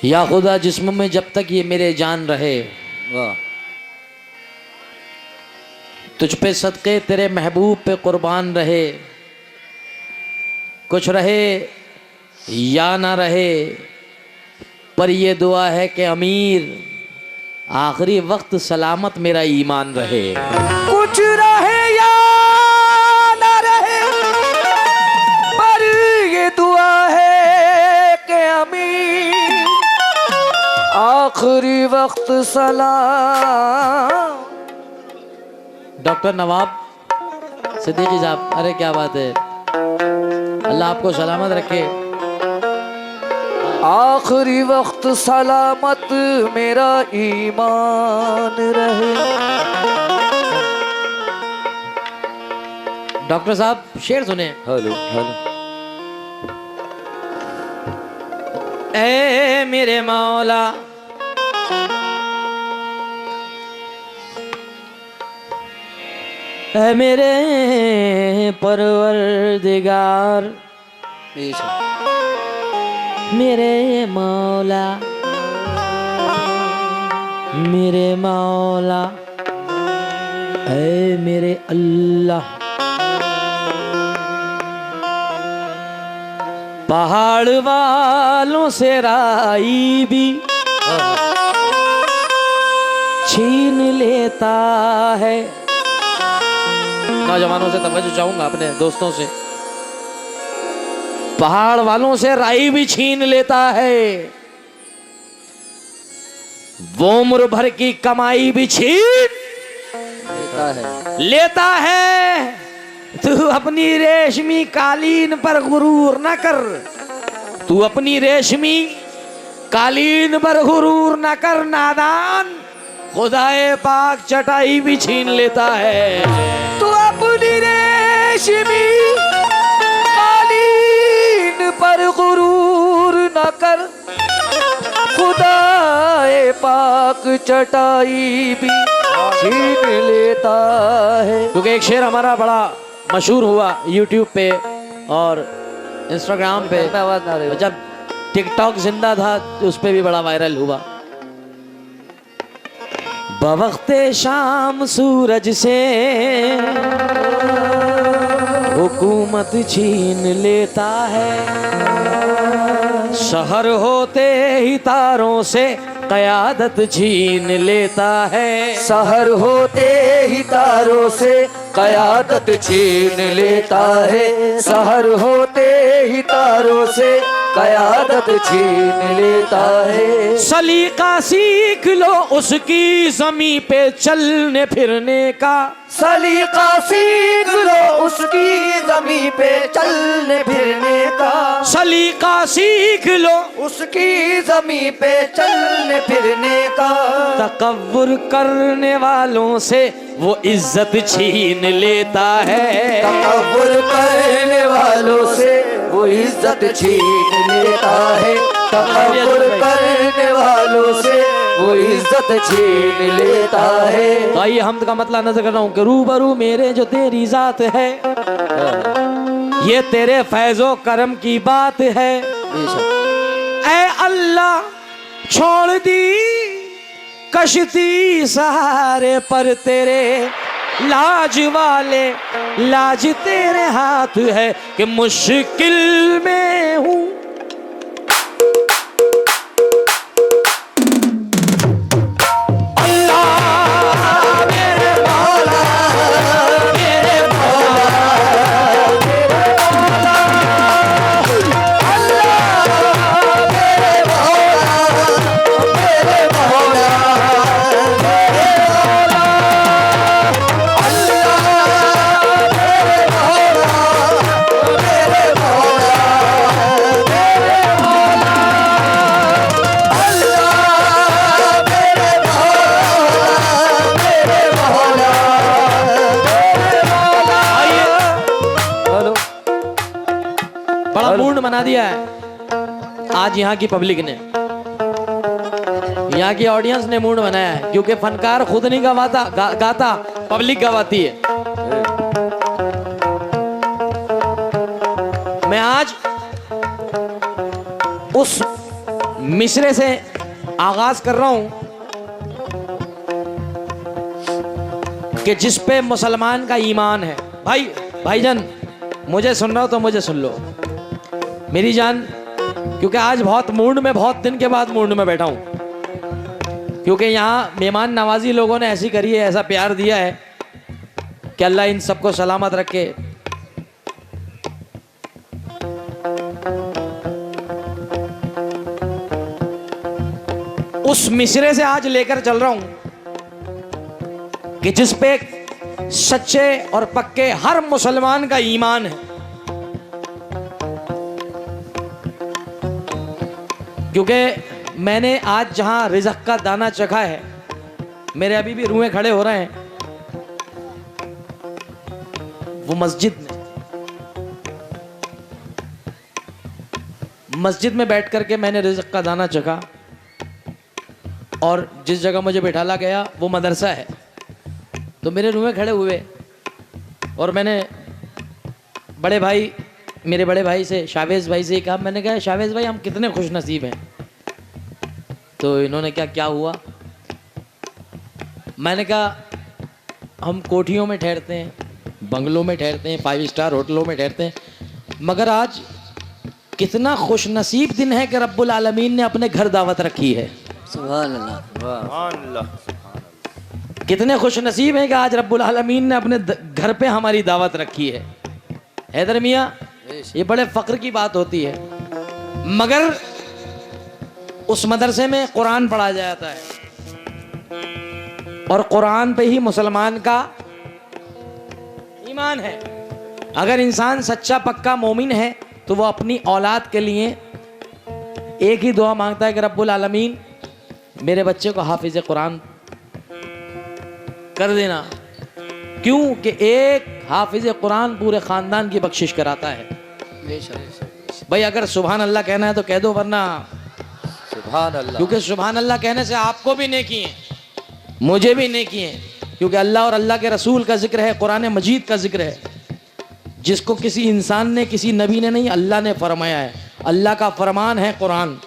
या खुदा जिस्म में जब तक ये मेरे जान रहे, वाह, तुझ पे सदके तेरे महबूब पे कुर्बान रहे। कुछ रहे या ना रहे, पर ये दुआ है कि अमीर आखिरी वक्त सलामत मेरा ईमान रहे। कुछ रहे या ना रहे, पर ये दुआ है कि अमीर आखिरी वक्त सलाम। डॉक्टर नवाब सिद्दीकी साहब, अरे क्या बात है, अल्लाह आपको सलामत रखे। आखिरी वक्त सलामत मेरा ईमान रहे। डॉक्टर साहब शेर सुने। Hello hello. ऐ मेरे मौला, ऐ मेरे परवरदिगार, मेरे मौला, मेरे मौला, ऐ मेरे अल्लाह। पहाड़ वालों से राई भी छीन लेता है। नौजवानों से तवज्जो चाहूंगा, अपने दोस्तों से। पहाड़ वालों से राई भी छीन लेता है, वो उम्र भर की कमाई भी छीन लेता है। तू अपनी रेशमी कालीन पर गुरूर न कर, तू अपनी रेशमी कालीन पर गुरूर न कर नादान, खुदाए पाक चटाई भी छीन लेता है। तू अपनी रेशमी कालीन पर गुरूर न कर, खुदाए पाक चटाई भी छीन लेता है। क्योंकि एक शेर हमारा बड़ा मशहूर हुआ यूट्यूब पे और इंस्टाग्राम पे, आवाज ना रही, जब टिकटॉक जिंदा था उस पे भी बड़ा वायरल हुआ। बवक्ते शाम सूरज से हुकूमत छीन लेता है, शहर होते ही तारों से क़यादत छीन लेता है। शहर होते ही तारों से क़यादत छीन लेता है, शहर होते ही तारों से क़यादत छीन लेता है। सलीका सीख लो उसकी ज़मीं पे चलने फिरने का, सलीका सीख लो उसकी ज़मीं पे चलने फिरने का, सलीका सीख लो उसकी ज़मीं पे चलने फिरने का। तकव्वुर करने वालों से वो इज्जत छीन लेता है, तकव्वुर करने वालों से वो इज्जत छीन लेता है, तकव्वुर करने वालों से वो इज्जत छीन लेता है। तो आइए हम का मतलब नजर कर रहा हूँ कि रूबरू मेरे जो तेरी जात है, ये तेरे फैजो करम की बात है। ऐ अल्लाह छोड़ दी कश्ती सहारे पर तेरे, लाज वाले लाज तेरे हाथ है कि मुश्किल में हूँ। बना दिया है आज यहाँ की पब्लिक ने, यहाँ की ऑडियंस ने मूड बनाया है, क्योंकि फनकार खुद नहीं गाता पब्लिक गवाती है। मैं आज उस मिसरे से आगाज कर रहा हूं कि जिस पे मुसलमान का ईमान है। भाईजान मुझे सुन रहा हो तो मुझे सुन लो मेरी जान, क्योंकि आज बहुत मूड में, बहुत दिन के बाद मूड में बैठा हूं, क्योंकि यहाँ मेहमान नवाजी लोगों ने ऐसी करी है, ऐसा प्यार दिया है कि अल्लाह इन सबको सलामत रखे। उस मिसरे से आज लेकर चल रहा हूं कि जिस पे सच्चे और पक्के हर मुसलमान का ईमान है, क्योंकि मैंने आज जहां रिज़्क़ का दाना चखा है, मेरे अभी भी रूहें खड़े हो रहे हैं, वो मस्जिद में बैठ करके मैंने रिज़्क़ का दाना चखा। और जिस जगह मुझे बैठाला गया वो मदरसा है, तो मेरे रूहें खड़े हुए और मैंने मेरे बड़े भाई से, शावेज़ भाई से कहा, मैंने कहा शावेज़ भाई हम कितने खुश नसीब हैं। तो इन्होंने क्या हुआ? मैंने कहा हम कोठियों में ठहरते हैं, बंगलों में ठहरते हैं, 5 स्टार होटलों में ठहरते हैं, मगर आज कितना खुश नसीब दिन है कि रब्बुल आलमीन ने अपने घर दावत रखी है। सुभान अल्लाह, सुभान अल्लाह। कितने खुश नसीब हैं कि आज रब्बुल आलमीन ने अपने घर पे हमारी दावत रखी है। हैदर मियाँ, ये बड़े फ़ख्र की बात होती है, मगर उस मदरसे में कुरान पढ़ा जाता है और कुरान पे ही मुसलमान का ईमान है। अगर इंसान सच्चा पक्का मोमिन है तो वो अपनी औलाद के लिए एक ही दुआ मांगता है कि रब्बुल आलमीन मेरे बच्चे को हाफिज कुरान कर देना। क्यों कि एक हाफिज कुरान पूरे ख़ानदान की बख्शिश कराता है। भाई अगर सुभान अल्लाह कहना है तो कह दो, वरना सुभान अल्लाह, क्योंकि सुभान अल्लाह कहने से आपको भी नेकी है, मुझे भी नेकी है, क्योंकि अल्लाह और अल्लाह के रसूल का जिक्र है, कुरान मजीद का जिक्र है, जिसको किसी इंसान ने, किसी नबी ने नहीं, अल्लाह ने फरमाया है। अल्लाह का फरमान है कुरान।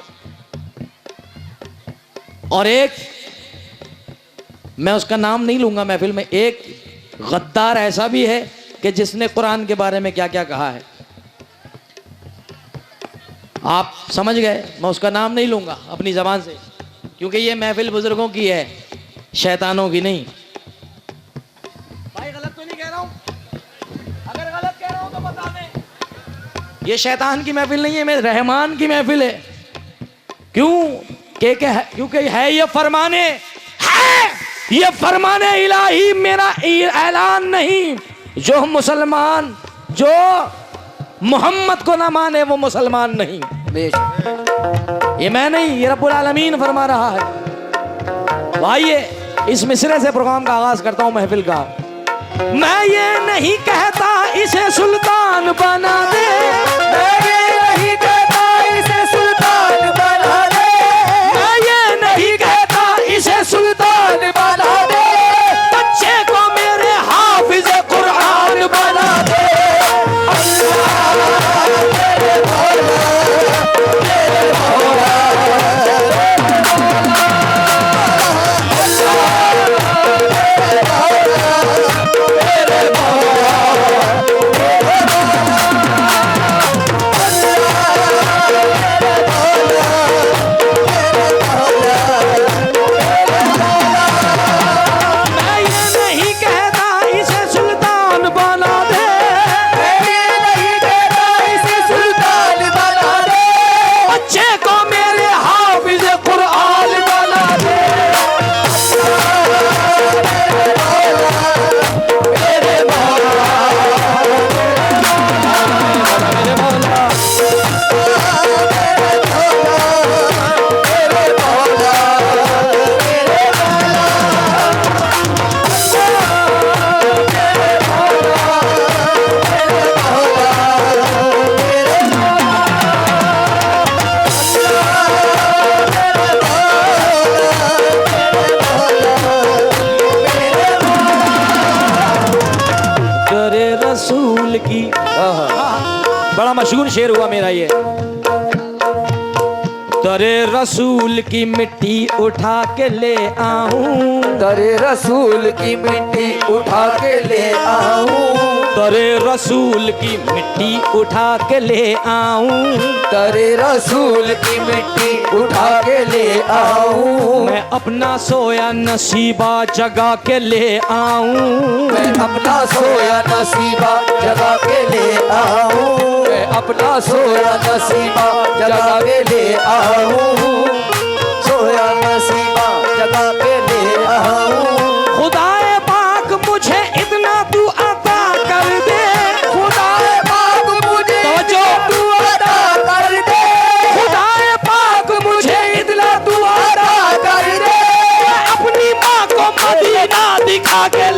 और एक, मैं उसका नाम नहीं लूंगा महफिल में, एक गद्दार ऐसा भी है कि जिसने कुरान के बारे में क्या क्या कहा है। आप समझ गए, मैं उसका नाम नहीं लूंगा अपनी ज़बान से, क्योंकि ये महफिल बुजुर्गों की है, शैतानों की नहीं। भाई गलत तो नहीं कह रहा हूं? अगर गलत कह रहा हूं तो बता दें। ये शैतान की महफिल नहीं है, मेरे रहमान की महफिल है। क्योंकि है ये फरमाने इलाही, मेरा ऐलान नहीं। जो मुसलमान, जो मोहम्मद को ना माने वो मुसलमान नहीं। ये मैं नहीं, ये रब्बुल आलमीन फरमा रहा है। आइए इस मिसरे से प्रोग्राम का आगाज करता हूं महफिल का। मैं ये नहीं कहता इसे सुल्तान बना दे, मैं ये नहीं कहता इसे सुल्तान बना दे, मैं ये नहीं कहता इसे सुल्तान बना दे, बच्चे को मेरे हाफिज कुरान बना दे। बड़ा मशहूर शेर हुआ मेरा ये। दरे रसूल की मिट्टी उठा के ले आऊं, दरे रसूल की मिट्टी उठा के ले आऊं, दरे रसूल की मिट्टी उठा के ले आऊं, दरे रसूल की मिट्टी उठा के ले आऊं, मैं अपना सोया नसीबा जगा के ले आऊं, मैं अपना सोया नसीबा जगा के ले आऊं, मैं अपना सोया नसीबा जगा के ले आऊं, सोया नसीबा जगा के ले आऊं। खुदाए पाक मुझे इतना तू अता कर दे, खुदाए पाक मुझे तवज्जो, तू अता कर दे, खुदाए पाक मुझे इतना तू अता कर दे, अपनी माँ को मदीना दिखा के